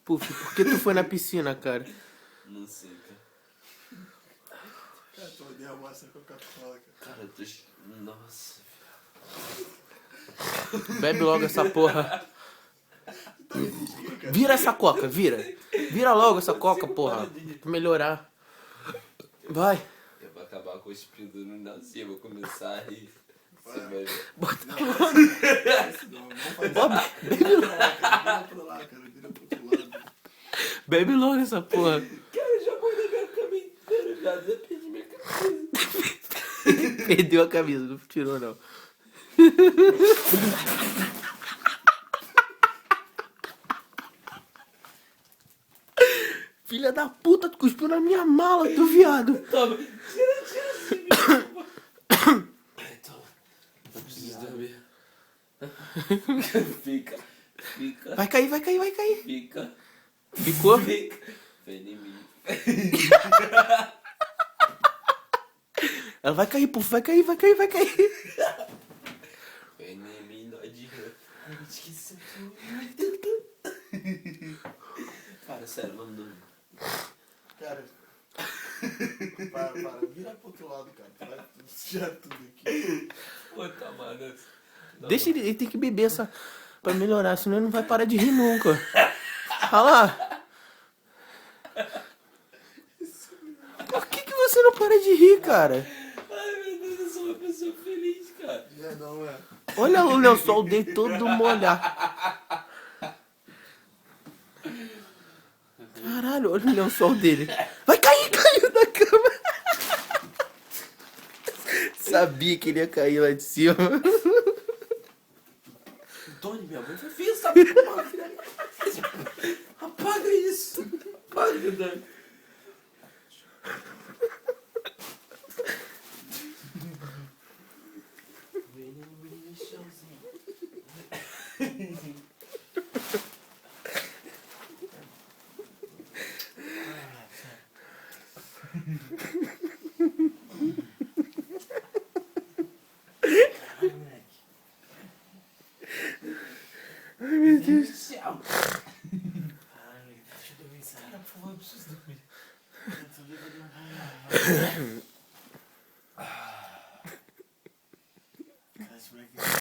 Puff, por que tu foi na piscina, cara? Não sei, cara. Cara, tu vai derramar essa Coca-Cola, cara. Cara, eu tô... Nossa. Bebe logo essa porra. Vira essa coca, vira. Vira logo essa coca, porra. Pra melhorar. Vai. Eu vou acabar cuspindo no Nancy, eu vou começar a rir. Você vai ver. Bota Não, logo. não faz Bota- Vira pra lá, cara. Vira pro outro lado. Bebe logo essa porra. Cara, já vou na minha cama inteira, já perdi minha cabeça. Perdeu a camisa, não tirou não. Filha da puta, tu cuspiu na minha mala, tu viado. Toma, tira assim. Ai, toma. Eu preciso dormir. Fica. Vai cair, vai cair, vai cair. Fica. Ficou? Vem em mim. Ela vai cair, puf, vai cair, vai cair, vai cair. Vem em mim, doidinho. Ai, eu esqueci. Para, sério, vamos dormir. Cara. Para. Vira pro outro lado, cara. Tu vai sujar tudo aqui. Puta, mano. Deixa ele tem que beber essa pra melhorar, senão ele não vai parar de rir nunca. Olha lá. Por que você não para de rir, cara? Ai, meu Deus, eu sou uma pessoa feliz, cara. É, não é. Olha o lençol dele todo molhado. Caralho, olha o lençol dele. Vai cair, caiu da cama. Sabia que ele ia cair lá de cima. Tony, minha mãe foi feia, sabe? Apaga isso. Apaga, Dani. Vem no chãozinho. Ai, meu Deus. Tchau. Ai, deixa eu dormir, sério. Por favor, eu preciso dormir.